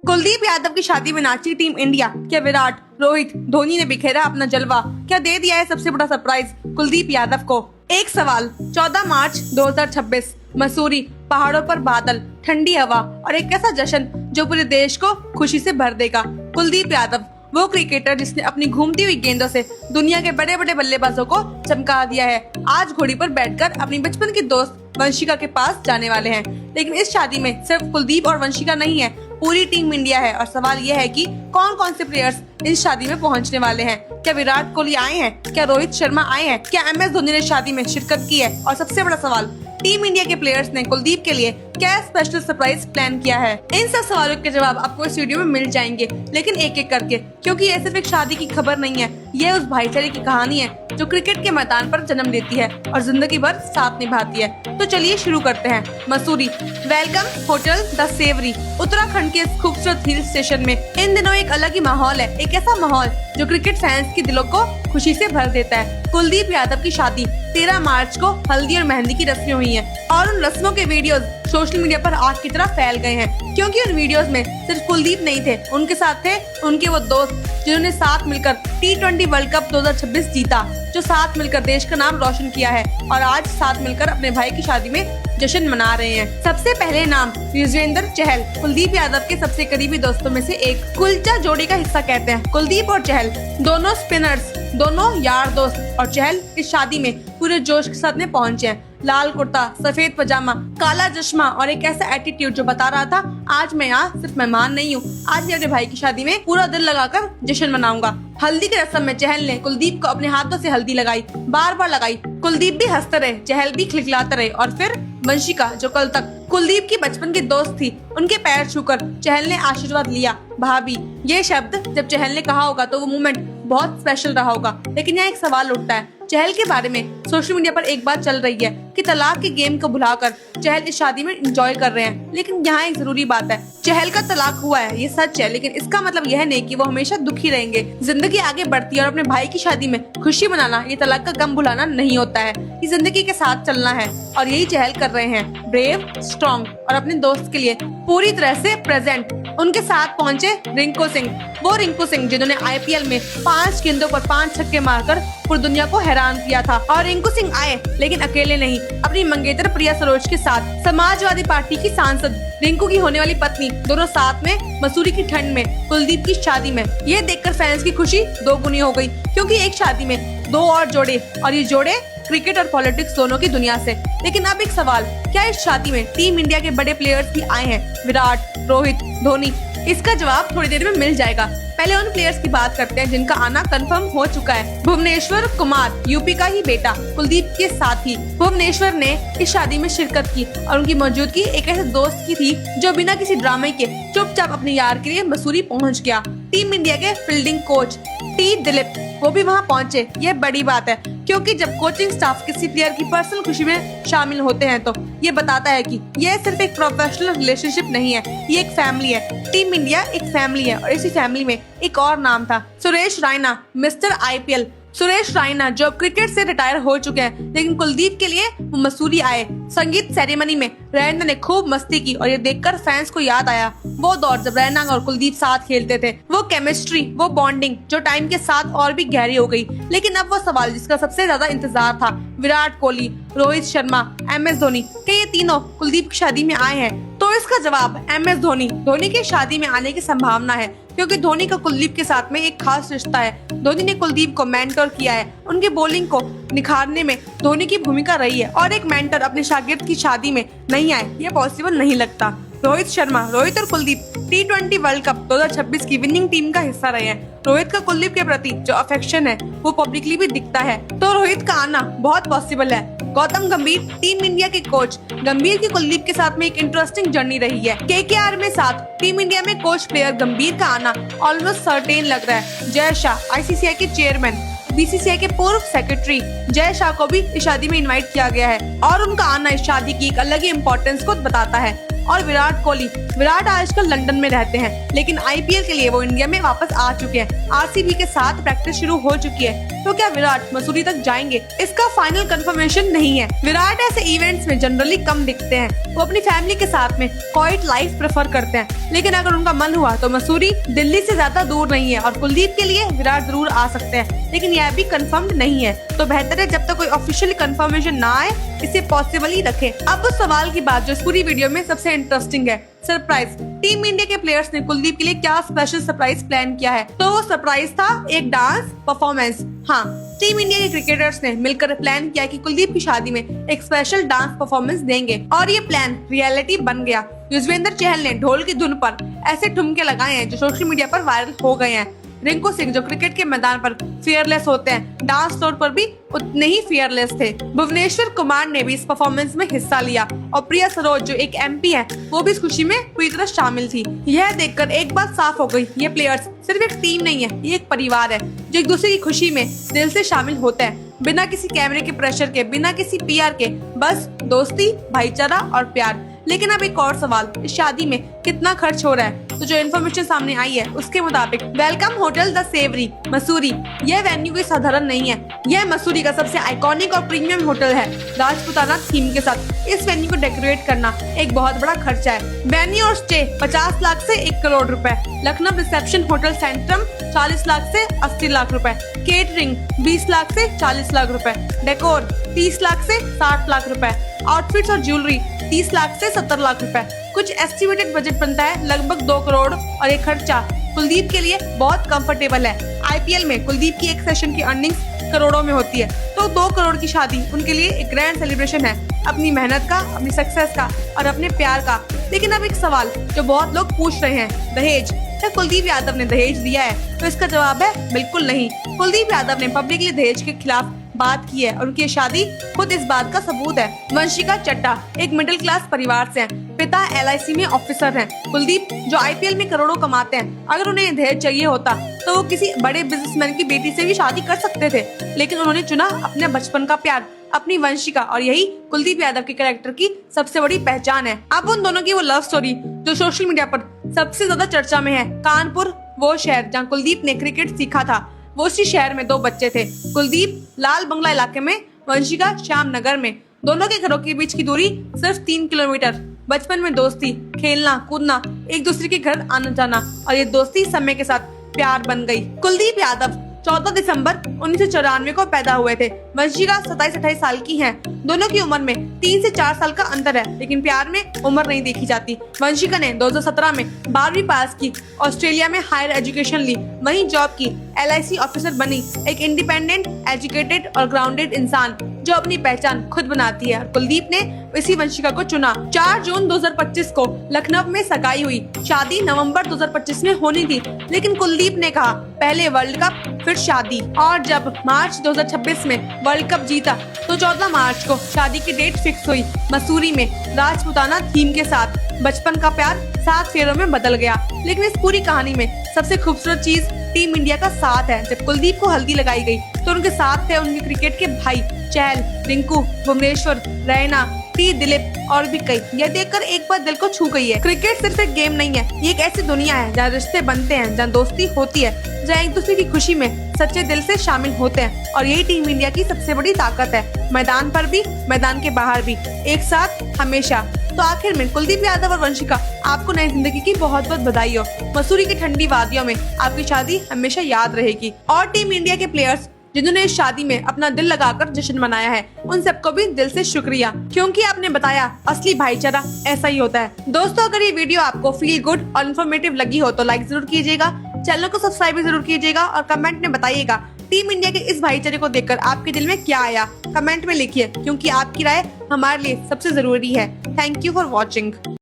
कुलदीप यादव की शादी में नाची टीम इंडिया। क्या विराट, रोहित, धोनी ने बिखेरा अपना जलवा? क्या दे दिया है सबसे बड़ा सरप्राइज कुलदीप यादव को? एक सवाल। 14 मार्च 2026, मसूरी, पहाड़ों पर बादल, ठंडी हवा और एक ऐसा जश्न जो पूरे देश को खुशी से भर देगा। कुलदीप यादव वो क्रिकेटर जिसने अपनी घूमती हुई गेंदों से दुनिया के बड़े बड़े बल्लेबाजों को चमका दिया है, आज घोड़ी पर बैठकर अपनी बचपन की दोस्त वंशिका के पास जाने वाले हैं। लेकिन इस शादी में सिर्फ कुलदीप और वंशिका नहीं है, पूरी टीम इंडिया है। और सवाल यह है कि कौन कौन से प्लेयर्स इस शादी में पहुंचने वाले हैं। क्या विराट कोहली आए हैं? क्या रोहित शर्मा आए हैं? क्या MS धोनी ने शादी में शिरकत की है? और सबसे बड़ा सवाल, टीम इंडिया के प्लेयर्स ने कुलदीप के लिए क्या स्पेशल सरप्राइज प्लान किया है? इन सब सवालों के जवाब आपको इस वीडियो में मिल जाएंगे, लेकिन एक एक करके, क्योंकि ये सिर्फ एक शादी की खबर नहीं है, ये उस भाईचारे की कहानी है जो क्रिकेट के मैदान पर जन्म लेती है और जिंदगी भर साथ निभाती है। तो चलिए शुरू करते हैं। Mussoorie, welcome hotel the savoy, Uttarakhand के इस खूबसूरत हिल स्टेशन में इन दिनों एक अलग ही माहौल है, एक ऐसा माहौल जो क्रिकेट फैंस के दिलों को खुशी से भर देता है। कुलदीप यादव की शादी 13 मार्च को हल्दी और मेहंदी की रस्में हुई हैं और उन रस्मों के वीडियोस सोशल मीडिया पर आग की तरह फैल गए हैं, क्योंकि उन वीडियोस में सिर्फ कुलदीप नहीं थे, उनके साथ थे उनके वो दोस्त जिन्होंने साथ मिलकर T20 वर्ल्ड कप 2026 जीता, जो साथ मिलकर देश का नाम रोशन किया है और आज साथ मिलकर अपने भाई की शादी में जश्न मना रहे हैं। सबसे पहले नाम युजवेंद्र चहल, कुलदीप यादव के सबसे करीबी दोस्तों में से एक, कुलचा जोड़ी का हिस्सा कहते हैं। कुलदीप और चहल दोनों स्पिनर्स, दोनों यार दोस्त, और चहल इस शादी में पूरे जोश के साथ में पहुंचे हैं। लाल कुर्ता, सफेद पजामा, काला चश्मा और एक ऐसा एटीट्यूड जो बता रहा था, आज मैं यहाँ सिर्फ मेहमान नहीं हूँ, आज मैं अपने भाई की शादी में पूरा दिल लगाकर जश्न मनाऊंगा। हल्दी की रस्म में चहल ने कुलदीप को अपने हाथों से हल्दी लगाई, बार बार लगाई। कुलदीप भी हंसते रहे, चहल भी खिलखिलाते रहे और फिर वंशिका, जो कल तक कुलदीप की बचपन की दोस्त थी, उनके पैर छूकर चहल ने आशीर्वाद लिया। भाभी, ये शब्द जब चहल ने कहा होगा तो वो मोमेंट बहुत स्पेशल रहा होगा। लेकिन यहाँ एक सवाल उठता है, चहल के बारे में सोशल मीडिया पर एक बात चल रही है कि तलाक के गेम को भुलाकर चहल इस शादी में एंजॉय कर रहे हैं। लेकिन यहाँ एक जरूरी बात है, चहल का तलाक हुआ है, ये सच है, लेकिन इसका मतलब यह नहीं कि वो हमेशा दुखी रहेंगे। जिंदगी आगे बढ़ती है और अपने भाई की शादी में खुशी मनाना, ये तलाक का गम भुलाना नहीं होता है, ये जिंदगी के साथ चलना है। और यही चहल कर रहे हैं, ब्रेव, स्ट्रॉन्ग और अपने दोस्त के लिए पूरी तरह से प्रेजेंट। उनके साथ पहुंचे रिंकू सिंह, वो रिंकू सिंह जिन्होंने IPL में 5 गेंदों पर 5 छक्के मारकर पूरी दुनिया को हैरान किया था। और रिंकू सिंह आए, लेकिन अकेले नहीं, अपनी मंगेतर प्रिया सरोज के साथ समाजवादी पार्टी की सांसद रिंकू की होने वाली पत्नी, दोनों साथ में मसूरी की ठंड में कुलदीप की शादी में। ये देखकर फैंस की खुशी दोगुनी हो गई, क्योंकि एक शादी में 2 और जोड़े, और ये जोड़े क्रिकेट और पॉलिटिक्स दोनों की दुनिया से। लेकिन अब एक सवाल, क्या इस शादी में टीम इंडिया के बड़े प्लेयर्स भी आए हैं? विराट, रोहित, धोनी? इसका जवाब थोड़ी देर में मिल जाएगा। पहले उन प्लेयर्स की बात करते हैं जिनका आना कंफर्म हो चुका है। भुवनेश्वर कुमार, यूपी का ही बेटा, कुलदीप के साथ ही भुवनेश्वर ने इस शादी में शिरकत की और उनकी मौजूदगी एक ऐसे दोस्त की थी जो बिना किसी ड्रामे के चुपचाप अपने यार के लिए मसूरी पहुंच गया। टीम इंडिया के फील्डिंग कोच टी दिलीप, वो भी वहां पहुंचे। ये बड़ी बात है, क्योंकि जब कोचिंग स्टाफ किसी प्लेयर की पर्सनल खुशी में शामिल होते हैं तो ये बताता है कि ये सिर्फ एक प्रोफेशनल रिलेशनशिप नहीं है, ये एक फैमिली है। टीम इंडिया एक फैमिली है और इसी फैमिली में एक और नाम था, सुरेश रैना, मिस्टर IPL। सुरेश रैना जो क्रिकेट से रिटायर हो चुके हैं, लेकिन कुलदीप के लिए वो मसूरी आए। संगीत सेरेमनी में रैना ने खूब मस्ती की और ये देखकर फैंस को याद आया वो दौर जब रैना और कुलदीप साथ खेलते थे, वो केमिस्ट्री, वो बॉन्डिंग जो टाइम के साथ और भी गहरी हो गई। लेकिन अब वो सवाल जिसका सबसे ज्यादा इंतजार था, विराट कोहली, रोहित शर्मा, MS धोनी, क्या ये तीनों कुलदीप की शादी में आए हैं? तो इसका जवाब MS धोनी। धोनी की शादी में आने की संभावना है, क्योंकि धोनी का कुलदीप के साथ में एक खास रिश्ता है। धोनी ने कुलदीप को मेंटर किया है, उनकी बॉलिंग को निखारने में धोनी की भूमिका रही है, और एक मेंटर अपने शागिर्द की शादी में नहीं आए, ये पॉसिबल नहीं लगता। रोहित शर्मा, रोहित और कुलदीप T20 वर्ल्ड कप 2026 की विनिंग टीम का हिस्सा रहे हैं। रोहित का कुलदीप के प्रति जो अफेक्शन है वो पब्लिकली भी दिखता है, तो रोहित का आना बहुत पॉसिबल है। गौतम गंभीर, टीम इंडिया के कोच, गंभीर की कुलदीप के साथ में एक इंटरेस्टिंग जर्नी रही है। KKR में साथ टीम इंडिया में कोच प्लेयर गंभीर का आना ऑलमोस्ट सर्टेन लग रहा है। जय शाह, ICCI के चेयरमैन, BCCI के पूर्व सेक्रेटरी जय शाह को भी इस शादी में इनवाइट किया गया है और उनका आना इस शादी की एक अलग ही इम्पोर्टेंस को बताता है। और विराट कोहली, विराट आजकल लंदन में रहते हैं, लेकिन IPL के लिए वो इंडिया में वापस आ चुके हैं। RCB के साथ प्रैक्टिस शुरू हो चुकी है। तो क्या विराट मसूरी तक जाएंगे, इसका फाइनल कंफर्मेशन नहीं है। विराट ऐसे इवेंट्स में जनरली कम दिखते हैं, वो अपनी फैमिली के साथ में क्वाइट लाइफ प्रेफर करते हैं, लेकिन अगर उनका मन हुआ तो मसूरी दिल्ली से ज्यादा दूर नहीं है और कुलदीप के लिए विराट जरूर आ सकते हैं, लेकिन यह भी कंफर्म्ड नहीं है। तो बेहतर है जब तक कोई ऑफिशियल कंफर्मेशन ना आए इसे पॉसिबल ही रखें। अब उस सवाल की बात जो इस पूरी वीडियो में सबसे इंटरेस्टिंग है, सरप्राइज। टीम इंडिया के प्लेयर्स ने कुलदीप के लिए क्या स्पेशल सरप्राइज प्लान किया है? तो वो सरप्राइज था एक डांस परफॉर्मेंस। हाँ, टीम इंडिया के क्रिकेटर्स ने मिलकर प्लान किया कि कुलदीप की शादी में एक स्पेशल डांस परफॉर्मेंस देंगे और ये प्लान रियलिटी बन गया। युजवेंद्र चहल ने ढोल की धुन पर ऐसे ठुमके लगाए हैं जो सोशल मीडिया पर वायरल हो गए हैं। रिंकू सिंह जो क्रिकेट के मैदान पर फियरलेस होते हैं, डांस फ्लोर पर भी उतने ही फियरलेस थे। भुवनेश्वर कुमार ने भी इस परफॉर्मेंस में हिस्सा लिया और प्रिया सरोज जो एक एमपी है वो भी इस खुशी में पूरी तरह शामिल थी। यह देखकर एक बात साफ हो गई, ये प्लेयर्स सिर्फ एक टीम नहीं है, ये एक परिवार है जो एक दूसरे की खुशी में दिल से शामिल होते हैं, बिना किसी कैमरे के प्रेशर के, बिना किसी पीआर के, बस दोस्ती, भाईचारा और प्यार। लेकिन अब एक और सवाल, इस शादी में कितना खर्च हो रहा है? तो जो इन्फॉर्मेशन सामने आई है उसके मुताबिक welcome hotel the savoy Mussoorie, यह वेन्यू कोई साधारण नहीं है, यह मसूरी का सबसे आइकॉनिक और प्रीमियम होटल है राजपूताना थीम के साथ। इस वेन्यू को डेकोरेट करना एक बहुत बड़ा खर्चा है। वेन्यू और स्टे 50 लाख से 1 करोड़ रुपए, Lucknow reception hotel Centrum 40 lakh से 80 लाख रुपए, केटरिंग 20 लाख से 40 लाख रुपए, डेकोर 30 लाख से 60 लाख रुपए, आउटफिट्स और ज्वेलरी 30 लाख से 70 लाख रुपए। कुछ एस्टिमेटेड बजट बनता है लगभग 2 करोड़ और ये खर्चा कुलदीप के लिए बहुत कंफर्टेबल है। आईपीएल में कुलदीप की एक सेशन की अर्निंग्स करोड़ों में होती है, तो 2 करोड़ की शादी उनके लिए एक ग्रैंड सेलिब्रेशन है, अपनी मेहनत का, अपनी सक्सेस का और अपने प्यार का। लेकिन अब एक सवाल जो बहुत लोग पूछ रहे हैं, दहेज। क्या कुलदीप यादव ने दहेज दिया है? तो इसका जवाब है बिल्कुल नहीं। कुलदीप यादव ने पब्लिकली दहेज के खिलाफ बात की है और उनकी शादी खुद इस बात का सबूत है। वंशिका चड्ढा एक मिडिल क्लास परिवार से हैं, पिता एलआईसी में ऑफिसर हैं। कुलदीप जो आईपीएल में करोड़ों कमाते हैं, अगर उन्हें दहेज चाहिए होता तो वो किसी बड़े बिजनेसमैन की बेटी से भी शादी कर सकते थे, लेकिन उन्होंने चुना अपने बचपन का प्यार, अपनी वंशिका, और यही कुलदीप यादव के कैरेक्टर की सबसे बड़ी पहचान है। अब उन दोनों की वो लव स्टोरी जो सोशल मीडिया पर सबसे ज्यादा चर्चा में है। कानपुर वो शहर जहाँ कुलदीप ने क्रिकेट सीखा था, वो उसी शहर में 2 बच्चे थे, कुलदीप लाल बंगला इलाके में, वंशिका श्याम नगर में। दोनों के घरों के बीच की दूरी सिर्फ 3 किलोमीटर। बचपन में दोस्ती, खेलना कूदना, एक दूसरे के घर आना जाना, और ये दोस्ती समय के साथ प्यार बन गई। कुलदीप यादव 14 दिसंबर 1994 को पैदा हुए थे। वंशिका 27-28 साल की हैं। दोनों की उम्र में 3 से 4 साल का अंतर है, लेकिन प्यार में उम्र नहीं देखी जाती। वंशिका ने 2017 में 12वीं पास की, ऑस्ट्रेलिया में हायर एजुकेशन ली, वहीं जॉब की, एलआईसी ऑफिसर बनी, एक इंडिपेंडेंट, एजुकेटेड और ग्राउंडेड इंसान जो अपनी पहचान खुद बनाती है। कुलदीप ने इसी वंशिका को चुना। 4 जून 2025 को लखनऊ में सगाई हुई। शादी नवंबर 2025 में होनी थी, लेकिन कुलदीप ने कहा पहले वर्ल्ड कप फिर शादी, और जब मार्च 2026 में वर्ल्ड कप जीता तो 14 मार्च को शादी की डेट फिक्स हुई मसूरी में राजपूताना थीम के साथ। बचपन का प्यार 7 फेरों में बदल गया। लेकिन इस पूरी कहानी में सबसे खूबसूरत चीज टीम इंडिया का साथ है। जब कुलदीप को हल्दी लगाई गई तो उनके साथ थे उनके क्रिकेट के भाई चहल, रिंकू, भुवनेश्वर, रैना, दिलीप और भी कई। यह देखकर एक बात दिल को छू गई है, क्रिकेट सिर्फ एक गेम नहीं है, ये एक ऐसी दुनिया है जहाँ रिश्ते बनते हैं, जहाँ दोस्ती होती है, जहाँ एक दूसरे की खुशी में सच्चे दिल से शामिल होते हैं। और यही टीम इंडिया की सबसे बड़ी ताकत है, मैदान पर भी, मैदान के बाहर भी, एक साथ हमेशा। तो आखिर में कुलदीप यादव और वंशिका, आपको नई जिंदगी की बहुत बहुत बधाई हो। मसूरी की ठंडी वादियों में आपकी शादी हमेशा याद रहेगी। और टीम इंडिया के प्लेयर्स जिन्होंने इस शादी में अपना दिल लगाकर जश्न मनाया है, उन सबको भी दिल से शुक्रिया, क्योंकि आपने बताया असली भाईचारा ऐसा ही होता है। दोस्तों, अगर ये वीडियो आपको फील गुड और इन्फॉर्मेटिव लगी हो तो लाइक जरूर कीजिएगा, चैनल को सब्सक्राइब भी जरूर कीजिएगा और कमेंट में बताइएगा टीम इंडिया के इस भाईचारे को देखकर आपके दिल में क्या आया। कमेंट में लिखिए, क्योंकि आपकी राय हमारे लिए सबसे जरूरी है। Thank you for watching.